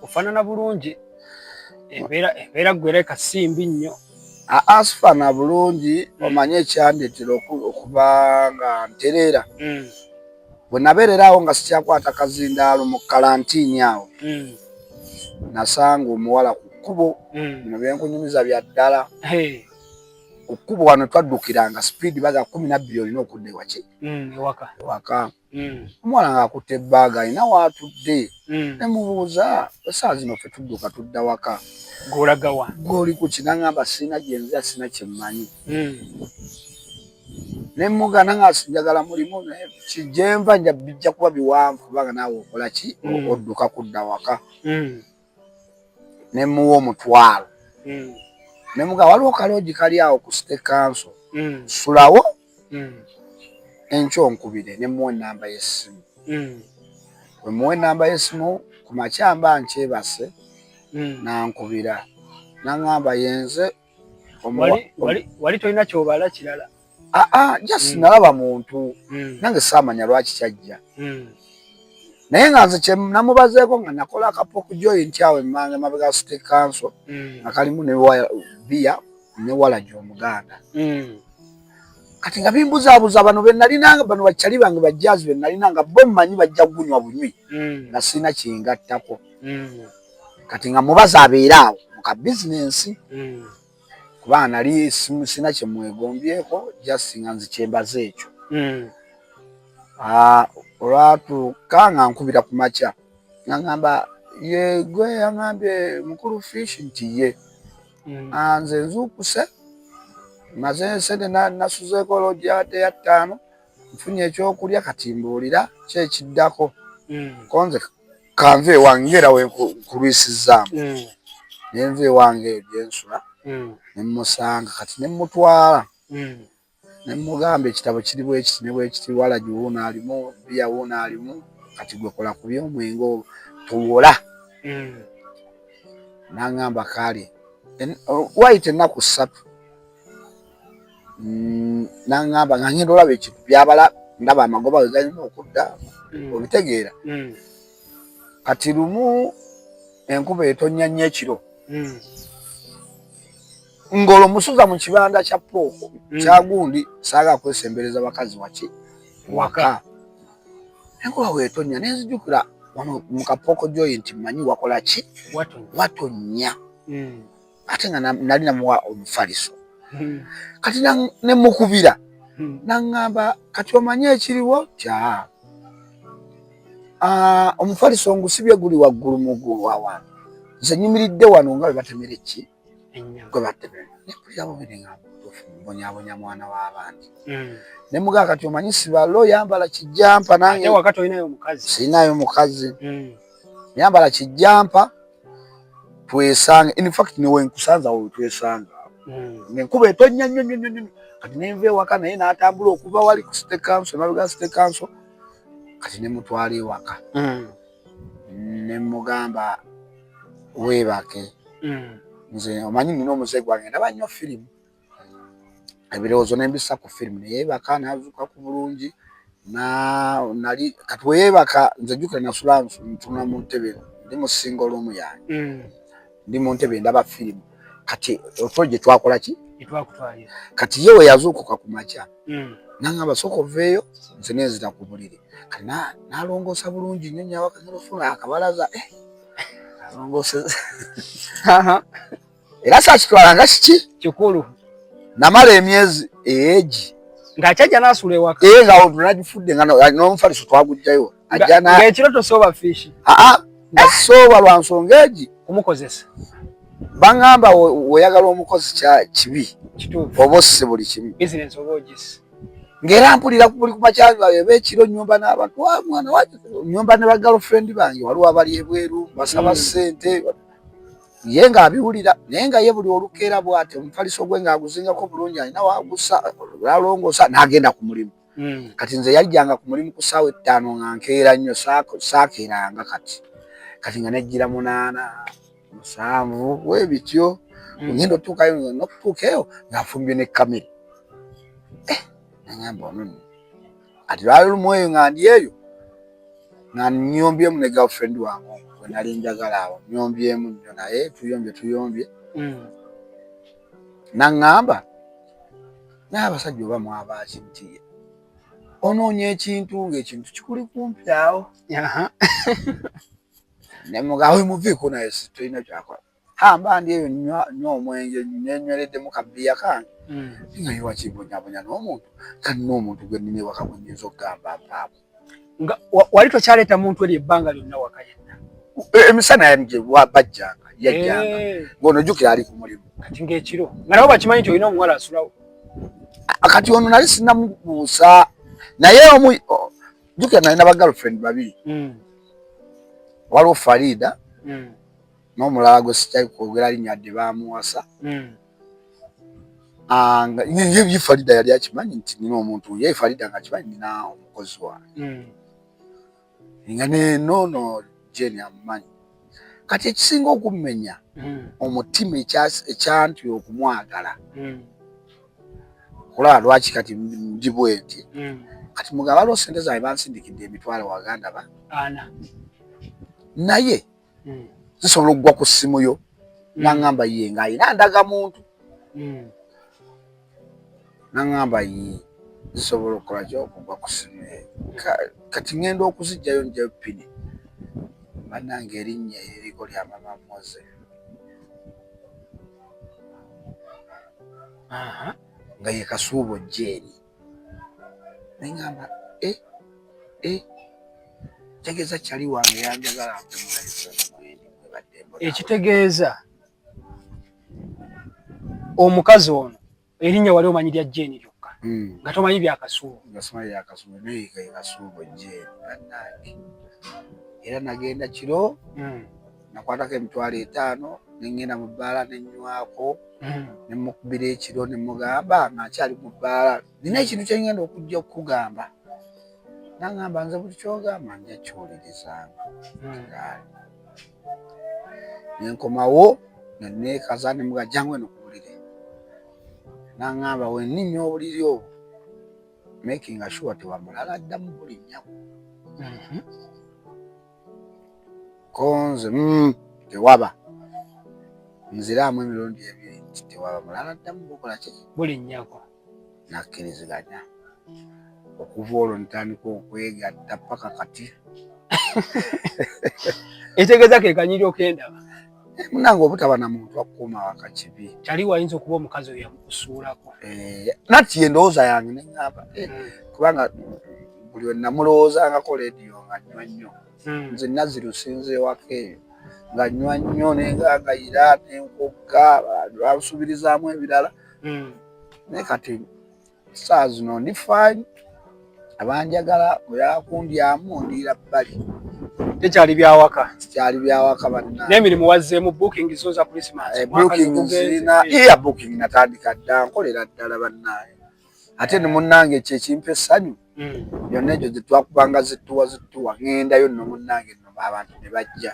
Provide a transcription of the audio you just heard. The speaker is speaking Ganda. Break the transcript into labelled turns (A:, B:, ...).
A: Ofanana bulungi. Era gwere kasimbi nnyo.
B: Asifana bulungi omanye ekyandetera okuba nga ntereera. Bwe nabeererawo nga sikyakwata kazindaalo mu kalantiini awo. Nasanga omuwala ku kkubo. Bino byenkunyumiza bya ddala. Ku kkubo wano twaddukiranga sipiidi baga 12 olina okudda ewaki? Ewaka. Omuwala ng'akutte ebbaaga alina w'atudde. Ne mubuuza essaawa zino ffe tudduka tudda waka.
A: G'olaga wa?
B: Gw'oli ku ki? N'aŋŋamba sirina gye nzira, sirina kye mmanyi. Ne mugana nga njagala mulimu gye nva bijja kuba biwanvu kubanga naawe okola ki? Odduka kudda waka. Ne muwa omutwalo. Ne mugamba waliwo kaloogi kali awo ku City Council. Sulawo enkya onkubire. Ne muwa ennamba y'essimu. Bwe muwa ennamba y'essimu ku makya mba nkyebase n'ankubira. N'aŋŋamba yenze.
A: Wali tolina ky'obala kirala?
B: Just nalaba muntu. Nange saamanya lwaki kyajja. Naye nga nze kye namubazeeko nga nakola akapoku joint awo emmanga emabega City Council nga kalimu ne bbiya ne walagi Omuganda. Kati nga bimbuzaabuza bano be nalinanga bano bakyali bange bajjaazi be nalinanga bo mmanyi bajja gunywa bunywi nga sirina kingattako. Kati nga mubaza abeera awo mu ka bizinensi kubanga nali sirina kye mwegombyeko just nga nze kyembaza ekyo. Olwatuuka nga nkubira ku makya n'aŋŋamba ye gwe yaŋŋambye mukulu Fish nti ye. Nze nzuukuse maze ensede nasuzeeko loogi yadde ya 5 nfunye ekyokulya kati mbuulira ki ekiddako. Ko nze kanve ewange era we nkulwisizaamu. Ne nva ewange eyo gye nsula ne mmusanga kati ne mmutwala. Ne mmugamba ekitabo kiri bwekiti ne bwekiti walagi wuuno alimu bbiya wuuno alimu kati gwe kola ku by'omwenge olwo tuwola. N'aŋŋamba kale wayita ennaku 3. N'aŋŋamba nga ngenda olaba ekintu byabala ndaba amagoba ge galina okudda obitegeera. Kati lumu enkuba etonnya nnyo ekiro. Ng'olwo musuza mu kibanda kya pooko kya gundi saaga kwesembereza bakazi waki? Waka. Enkuba bw'etonnya ne nzijukira wano mu kapooko joint mmanyi wakola ki? Watonnya. Ate nga nali namuwa omufaliso. Kati ne mukubira. N'aŋŋamba kati omanyi ekiriwo? Kya. Omufaliso ngusibye guli waggulu mu gulwawa. Nze nyimiridde wano nga bwe batemera ki? Gwe batemera. Ne mpulira bubiri nga mbonyaabonya mwana w'abandi. Ne mugamba kati omanyi sibalo yambala kijjampa nange.
A: Ate waka tolinayo mukazi?
B: Sirinayo mukazi. Yambala kijjampa twesange. In fact newe nkusanza we twesanga. Enkuba etonnya nnyo. Kati ne nva ewaka naye n'atambula okuva wali ku City Council emabega City Council. Kati ne mutwala ewaka. Ne mugamba weebake. Nze omanyi nina omuze gwange ndaba nnyo firimu. Ebirowoozo ne mbissa ku firimu ne yeebaka n'azuuka ku bulungi. Nali kati we yeebaka nze jjukira nasula ntuna mu ntebe ndi mu single room yange. Ndi mu ntebe ndaba firimu. Kati otwo gye twakola ki? Kati ye we yazuukuka ku makya. N'aŋŋamba sooka oveeyo nze nenzita ku buliri. Kati n'alongoosa bulungi nnyo nyawaka n'olufuna akabalaza. Alongooseza. Era saakitwala nga kiki?
A: Kikulu.
B: Namala emyezi egi.
A: Ng'akyajja n'asula ewaka.
B: Nga nagifudde nga n'omufaliso twaguggyayo.
A: Ng'ekiro tosooba Fish?
B: Nasooba lwa nsonga egi.
A: Kumukozesa?
B: Baŋŋamba weeyagala omukozi kibi.
A: Kituufu.
B: Oba osse buli kimu.
A: Bizinensi oba ogisse.
B: Ng'era mpulira buli ku makya ekiro nnyumba n'abantu mwana nnyumba ne ba girlfriend bange waliwo abali ebweru basaba ssente. Ye ng'abiwulira naye nga ye buli olukeera bw'ati omufaliso gwe ng'aguzingako bulungi alina w'agussa alongoosa n'agenda ku mulimu. Kati nze yajjanga ku mulimu ku ssaawa 5 nga nkeera nnyo saakeeranga kati nga nejjira 8 7 we bityo ngenda otuukayo n'okutuuka eyo ng'afumbye ne kamera. N'aŋŋamba ono ati lwali lumu eyo nga ndi eyo nga nnyombyemu ne girlfriend wange nali njagala awo nyombyemu nnyo naye tuyombye naŋŋamba naye abasajja oba mwabaki nti onoonya ekintu ng'ekintu kikuli kumpi awo ne mugawe muviiko naye tolina kyakola mba ndi eyo nywa omwenge nenywereddemu kabbiya kange nga yiwa kimbonyabonya n'omuntu kati n'omuntu gwe nnina ewaka gwe nnyinza okugamba mpaamu
A: wali tokyaleeta muntu eri ebbanga lyonna waka yenna
B: emisana yanje bajjanga yajjanga ng'onojjukira ali ku mulimu
A: kati ng'ekiro nga nabo bakimanyi nti olina omuwala asulawo
B: kati ono nali sinnamubuusa naye jjukira nalina ba girlfriend babiri waliwo Farida n'omulala gwe sikyali kwogera linnya dde baamuwasa ye Farida yali akimanyi nti nina omuntu ye Farida nga akimanyi nina omukozi wange nga noono Jane amumanyi kati ekisinga okummenya omutima ekyanti okumwagala kulaba lwaki kati ndi bwenti kati mugaba waliwo sente zange bansindikidde emitwalo waganda ba naye zisobola okugwa ku ssimu yo naŋŋamba ye ng'ayina ndagamuntu naŋŋamba ye zisobola okukola ki okugwa ku ssimu ye kati ŋŋenda okuziggyayo njyayo pini bannange erinnya eriko lya mama Moze nga ye Kasuubo Jeeni neŋŋamba tegeeza kyali wange yanjagala
A: ekitegeeza omukazi ono erinnya wali omanyi lya Jeeni lyokka nga tomanyi bya Kasuubo
B: naye Kasuubo Jeeni bannange era nagenda kiro nakwatako emitwalo 5 nengenda mu bbaala nenywako nemukubira ekiro nemugamba ng'akyali mu bbaala nina ekintu kyengenda okujja okukugamba naŋŋamba nze buli kyogamba nja kiwulirizanga nenkomawo neneekaza nemuga jangu eno ku buliri naŋŋamba wenninnya obuliri obwo making sure tewamulala addamu buli nnyako konze tewaba nziraamu emirundi 2 nti tewaba mulala addamu bukola ki
A: buli nnyako
B: nakkiriziganya okuva olwo ntandika okwegatta paka kati
A: etegeeza ke kanyiri okendaba
B: munange obutaba na muntu akuuma waka kibi
A: kyali wayinza okuba omukazi oyo yamukusuulako
B: nati ye ndowooza yange neŋŋamba kubanga buli we namulowoozangako leediyo nga nnywa nnyo nze nazirusinze ewaka eyo nga nnywa nnyo nengagayira nenkokka babusubirizaamu ebirala naye kati saa zino ndi fine abanjagala bwe yakundyamu ondiira bbali
A: tekyali byawaka
B: kyali byawaka banna
A: n'emirimu wazzeemu booking zo za Christmas
B: booking zirina iya booking natandika dda nkolera ddala bannaye ate ne munnange kyekimpa essanyu byonna egyo zetwakubanga zittuwa ŋŋendayo nno munnange nno abantu ne bajja